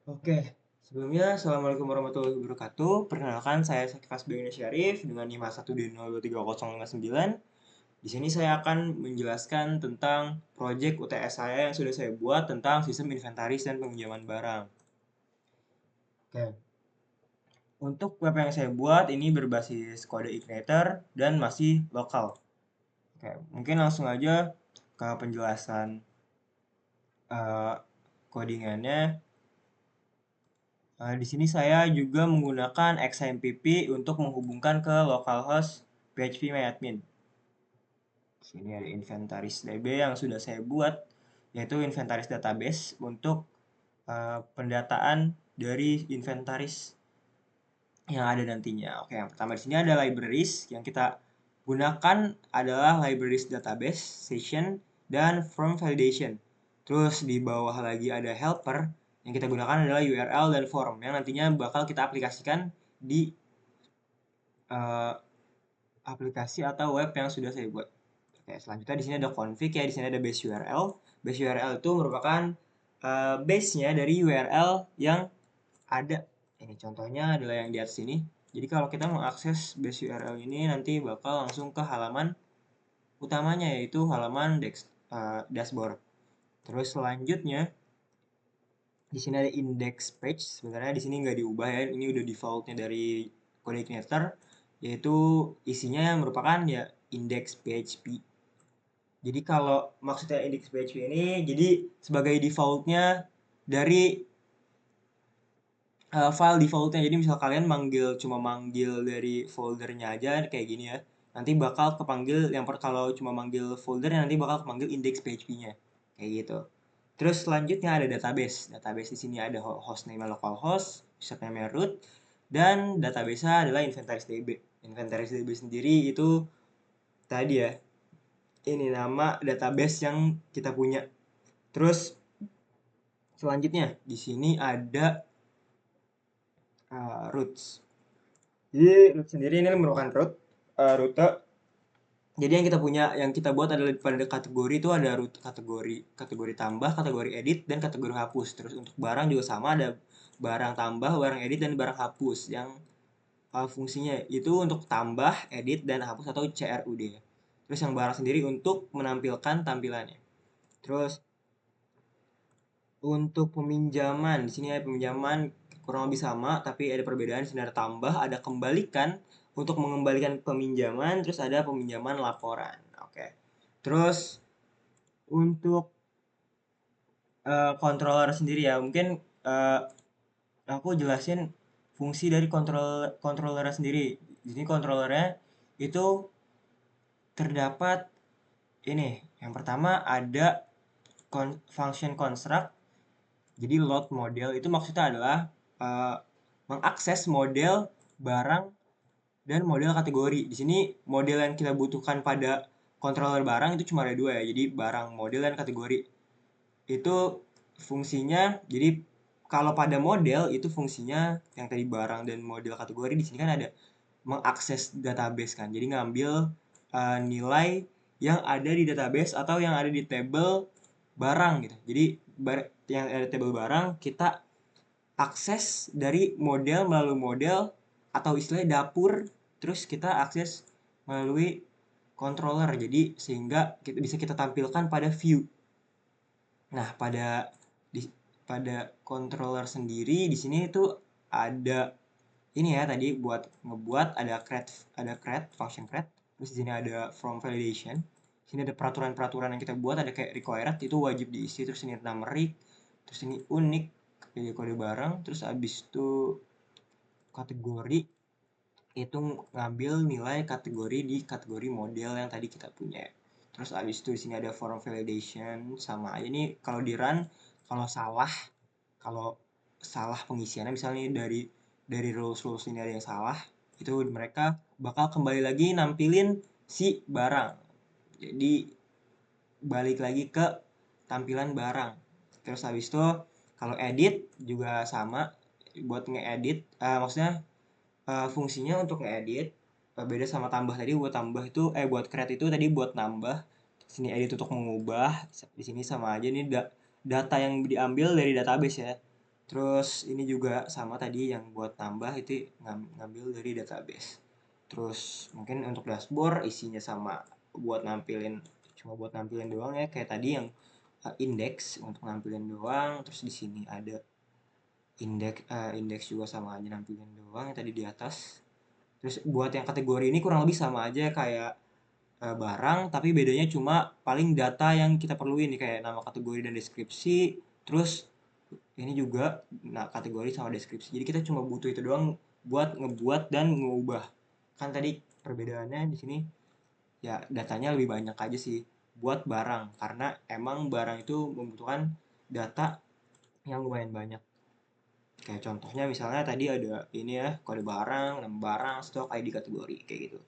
Oke, sebelumnya Assalamualaikum warahmatullahi wabarakatuh. Perkenalkan, saya Sakif Asbiuni Syarif dengan NIM 1D023059. Di sini saya akan menjelaskan tentang proyek UTS saya yang sudah saya buat tentang sistem inventaris dan peminjaman barang. Oke, untuk web yang saya buat ini berbasis kode Igniter dan masih lokal. Oke, mungkin langsung aja ke penjelasan eh, codingannya. Di sini saya juga menggunakan XMPP untuk menghubungkan ke localhost phpMyAdmin. Di sini ada inventaris DB yang sudah saya buat, yaitu inventaris database untuk pendataan dari inventaris yang ada nantinya. Oke, yang pertama di sini ada libraries yang kita gunakan adalah libraries database, session, dan form validation. Terus di bawah lagi ada helper yang kita gunakan adalah URL dan form yang nantinya bakal kita aplikasikan di eh, aplikasi atau web yang sudah saya buat. Oke, selanjutnya di sini ada config ya, di sini ada base URL. Base URL itu merupakan base-nya dari URL yang ada. Ini contohnya adalah yang di atas ini. Jadi kalau kita mengakses base URL ini nanti bakal langsung ke halaman utamanya yaitu halaman dashboard. Terus selanjutnya di sini ada index page. Sebenarnya di sini nggak diubah ya. Ini udah defaultnya dari kode Igniter, yaitu isinya yang merupakan ya index PHP. Jadi kalau maksudnya index PHP ini, jadi sebagai defaultnya dari file defaultnya. Jadi misal kalian cuma manggil dari foldernya aja kayak gini ya. Nanti bakal kepanggil kalau cuma manggil folder nanti bakal kepanggil index PHP-nya. Kayak gitu. Terus selanjutnya ada database. Database di sini ada hostname localhost, username root, dan database adalah inventaris DB. Inventaris DB sendiri itu tadi ya, ini nama database yang kita punya. Terus selanjutnya di sini ada roots. Jadi root sendiri ini merupakan rute. Jadi yang kita punya, yang kita buat adalah pada kategori itu ada root kategori, kategori tambah, kategori edit, dan kategori hapus. Terus untuk barang juga sama ada barang tambah, barang edit, dan barang hapus. Yang fungsinya itu untuk tambah, edit, dan hapus atau CRUD. Terus yang barang sendiri untuk menampilkan tampilannya. Terus untuk peminjaman, di sini ada peminjaman kurang lebih sama, tapi ada perbedaan. Di sini ada tambah, ada kembalikan untuk mengembalikan peminjaman, terus ada peminjaman laporan. Oke. Terus untuk controller sendiri ya, mungkin eh, aku jelasin fungsi dari controllernya sendiri. Di sini controllernya itu terdapat ini. Yang pertama ada function construct. Jadi load model itu maksudnya adalah uh, mengakses model barang dan model kategori. Di sini model yang kita butuhkan pada controller barang itu cuma ada dua ya. Jadi barang, model, dan kategori. Itu fungsinya. Jadi kalau pada model itu fungsinya yang tadi barang dan model kategori, di sini kan ada mengakses database kan. Jadi ngambil nilai yang ada di database atau yang ada di table barang gitu. Jadi yang ada table barang kita akses dari model melalui model atau istilahnya dapur, terus kita akses melalui controller. Jadi sehingga kita bisa kita tampilkan pada view. Nah, di, pada controller sendiri di sini itu ada ini ya, tadi buat ngebuat ada create function create. Terus di sini ada from validation. Di sini ada peraturan-peraturan yang kita buat, ada kayak required itu wajib diisi, terus ini numeric, terus ini unik jadi kode barang, terus abis itu kategori itu ngambil nilai kategori di kategori model yang tadi kita punya. Terus abis itu di sini ada form validation sama aja. Ini kalau di run, kalau salah kalau salah pengisiannya misalnya dari rules ini ada yang salah, itu mereka bakal kembali lagi nampilin si barang. Jadi balik lagi ke tampilan barang. Terus habis itu kalau edit juga sama, buat ngeedit maksudnya fungsinya untuk ngedit beda sama tambah. Tadi buat tambah itu buat create itu tadi buat nambah. Sini edit untuk mengubah. Di sini sama aja nih data yang diambil dari database ya. Terus ini juga sama tadi yang buat tambah itu ngambil dari database. Terus mungkin untuk dashboard isinya sama, buat nampilin, cuma buat nampilin doang ya, kayak tadi yang indeks untuk nampilin doang. Terus di sini ada indeks juga sama aja, nampilin doang yang tadi di atas. Terus buat yang kategori ini kurang lebih sama aja kayak barang, tapi bedanya cuma paling data yang kita perluin nih, kayak nama kategori dan deskripsi. Terus ini juga kategori sama deskripsi. Jadi kita cuma butuh itu doang buat ngebuat dan ngubah. Kan tadi perbedaannya di sini ya, datanya lebih banyak aja sih buat barang, karena emang barang itu membutuhkan data yang lumayan banyak. Kayak contohnya misalnya tadi ada ini ya, kode barang, nama barang, stok, ID kategori, kayak gitu.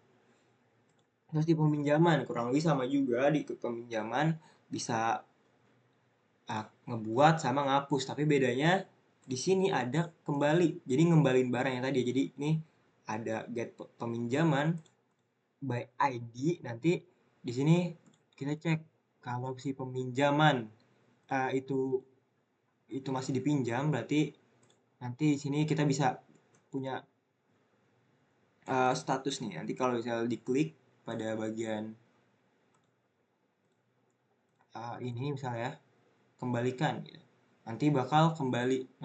Terus di peminjaman kurang lebih sama juga, di peminjaman bisa ngebuat sama ngapus, tapi bedanya di sini ada kembali. Jadi ngembalin barang yang tadi. Jadi ini ada get peminjaman by ID. Nanti di sini kita cek kalau si peminjaman itu masih dipinjam, berarti nanti di sini kita bisa punya status nih. Nanti kalau misalnya diklik pada bagian ini misalnya kembalikan gitu. Nanti bakal kembali,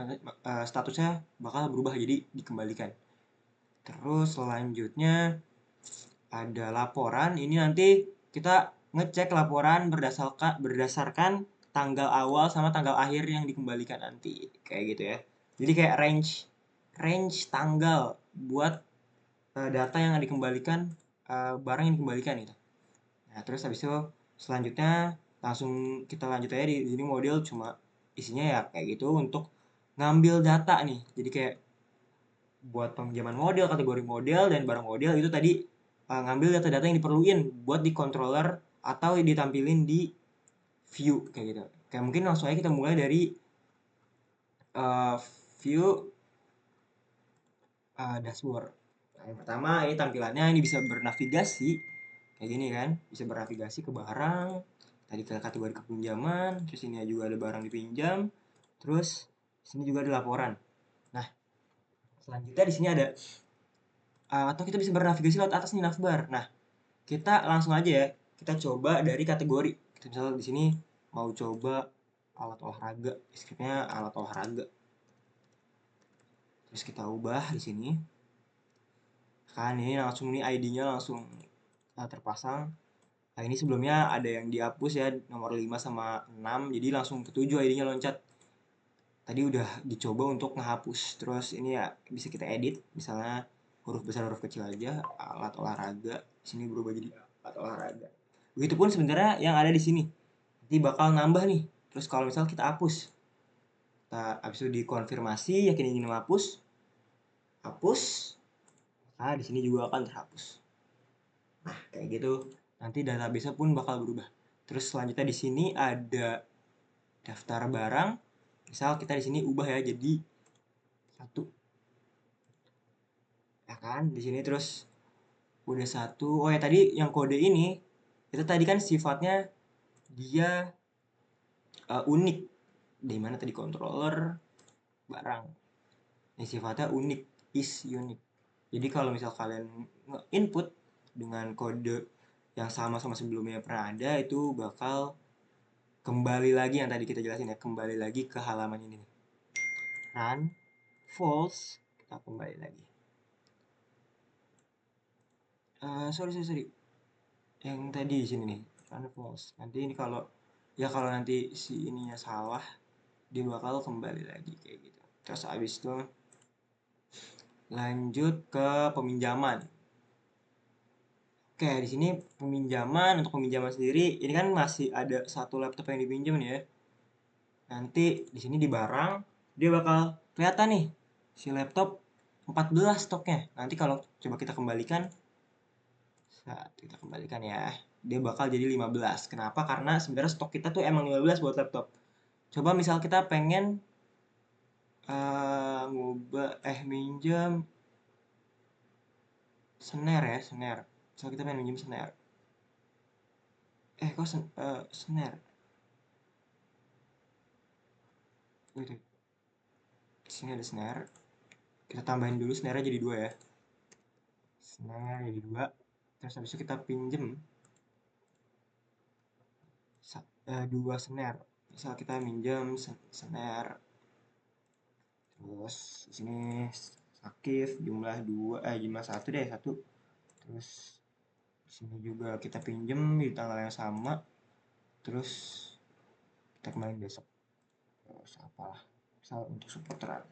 statusnya bakal berubah jadi dikembalikan. Terus selanjutnya ada laporan. Ini nanti kita ngecek laporan berdasarkan tanggal awal sama tanggal akhir yang dikembalikan nanti, kayak gitu ya. Jadi kayak range range tanggal buat data yang dikembalikan, barang yang dikembalikan gitu. Nah, terus habis itu selanjutnya langsung kita lanjut aja. Di sini model cuma isinya ya kayak gitu untuk ngambil data nih. Jadi kayak buat peminjaman model, kategori model, dan barang model itu tadi ngambil data-data yang diperluin buat di controller atau ditampilin di view kayak gitu. Kayak mungkin langsung aja kita mulai dari uh, view dashboard. Nah, yang pertama ini tampilannya, ini bisa bernavigasi kayak gini kan, bisa bernavigasi ke barang, tadi ke kategori kepinjaman, terus ini juga ada barang dipinjam, terus sini juga ada laporan. Nah, selanjutnya di sini ada atau kita bisa bernavigasi lewat atas nih, navbar. Nah, kita langsung aja ya, kita coba dari kategori. Kita misalnya di sini mau coba alat olahraga, deskripsinya alat olahraga. Terus kita ubah di sini. Kan ini langsung nih ID-nya langsung terpasang. Nah, ini sebelumnya ada yang dihapus ya, nomor 5 sama 6, jadi langsung ke 7 ID-nya loncat. Tadi udah dicoba untuk ngehapus. Terus ini ya bisa kita edit, misalnya huruf besar huruf kecil aja, alat olahraga. Di sini berubah jadi alat olahraga. Begitupun sebenarnya yang ada di sini. Nanti bakal nambah nih. Terus kalau misal kita hapus, kita habis itu dikonfirmasi yakin ingin menghapus, hapus. Nah, di sini juga akan terhapus. Nah, kayak gitu. Nanti database pun bakal berubah. Terus selanjutnya di sini ada daftar barang. Misal kita di sini ubah ya jadi satu, ya kan? Di sini terus udah satu. Oh ya, tadi yang kode ini itu tadi kan sifatnya dia unik. Di mana tadi controller barang. Ini sifatnya unik, is unique. Jadi kalau misal kalian input dengan kode yang sama sebelumnya pernah ada, itu bakal kembali lagi yang tadi kita jelasin ya, kembali lagi ke halaman ini nih. Run false, kita kembali lagi. Sorry, yang tadi di sini nih, run false. Nanti ini kalau nanti si ininya salah, dia bakal kembali lagi kayak gitu. Terus abis itu lanjut ke peminjaman. Oke, di sini peminjaman, untuk peminjaman sendiri ini kan masih ada satu laptop yang dipinjam nih ya. Nanti di sini di barang dia bakal kelihatan nih si laptop 14 stoknya. Nanti kalau coba kita kembalikan, saat kita kembalikan ya, dia bakal jadi 15. Kenapa? Karena sebenarnya stok kita tuh emang 15 buat laptop. Coba misal kita pengen minjem snare ya, snare. Misal kita pengen minjem snare. Kok snare? Gitu. sini ada snare. Kita tambahin dulu snare-nya jadi 2 ya. Snare jadi 2. Terus habis itu kita pinjem 2 snare. Misal kita minjem snare. Terus di sini sakif jumlah 2 jumlah 1 deh, 1. Terus di sini juga kita pinjem di tanggal yang sama. Terus kita kembali besok. Terus apalah. Misal untuk supporteran.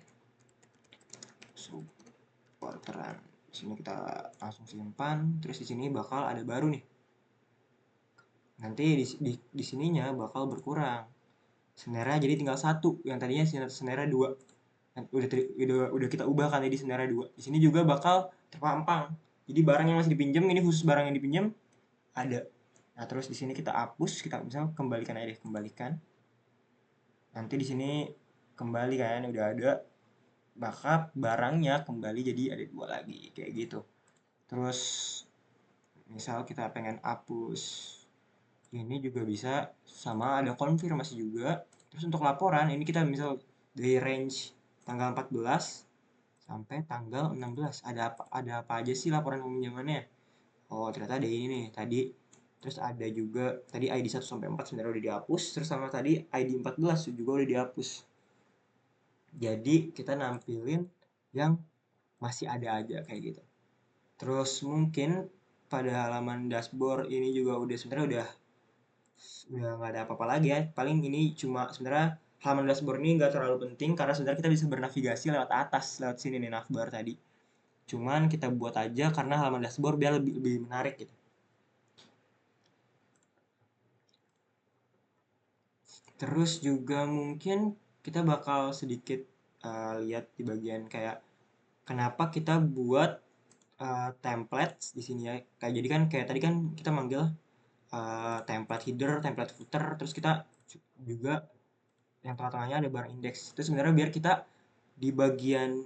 Di sini kita langsung simpan. Terus di sini bakal ada baru nih. Nanti di sininya bakal berkurang. Snare jadi tinggal 1. Yang tadinya snare 2. Udah kita ubah kan jadi snare 2. Di sini juga bakal terpampang. Jadi barang yang masih dipinjam, ini khusus barang yang dipinjam ada. Nah, terus di sini kita hapus, kita misalnya kembalikan aja deh, kembalikan. Nanti di sini kembali kan udah ada, maka barangnya kembali jadi ada 2 lagi kayak gitu. Terus misal kita pengen hapus ini juga bisa, sama ada konfirmasi juga. Terus untuk laporan ini kita misal dari range tanggal 14 sampai tanggal 16 ada apa aja sih laporan peminjamannya. Oh, ternyata ada ini nih tadi. Terus ada juga tadi ID 1 sampai 4 sebenarnya udah dihapus, terus sama tadi ID 14 juga udah dihapus. Jadi kita nampilin yang masih ada aja kayak gitu. Terus mungkin pada halaman dashboard ini juga udah sebenarnya udah nggak ada apa-apa lagi ya. Paling ini cuma sebenarnya halaman dashboard ini nggak terlalu penting karena sebenarnya kita bisa bernavigasi lewat atas, lewat sini nih navbar tadi. Cuman kita buat aja karena halaman dashboard biar lebih menarik gitu. Terus juga mungkin kita bakal sedikit lihat di bagian kayak kenapa kita buat template di sini ya. Kayak jadi kan kayak tadi kan kita manggil template header, template footer, terus kita juga yang tengah-tengahnya ada bar index. Terus sebenarnya biar kita di bagian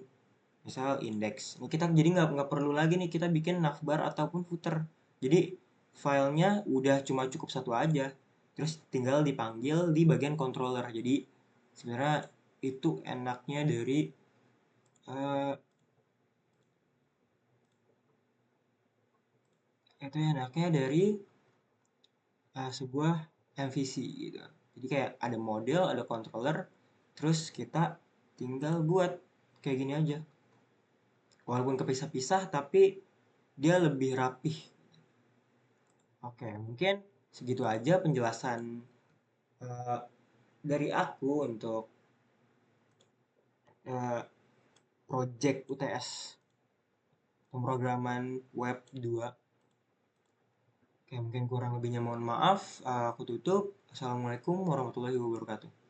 misal index, ini kita jadi nggak perlu lagi nih kita bikin navbar ataupun footer. Jadi filenya udah cuma cukup satu aja. Terus tinggal dipanggil di bagian controller. Jadi sebenarnya itu enaknya dari uh, sebuah MVC gitu. Jadi kayak ada model, ada controller, terus kita tinggal buat kayak gini aja. Walaupun kepisah-pisah tapi dia lebih rapih. Oke, mungkin segitu aja penjelasan uh, dari aku untuk uh, project UTS pemrograman web 2. Oke, mungkin kurang lebihnya mohon maaf. Aku tutup. Assalamualaikum warahmatullahi wabarakatuh.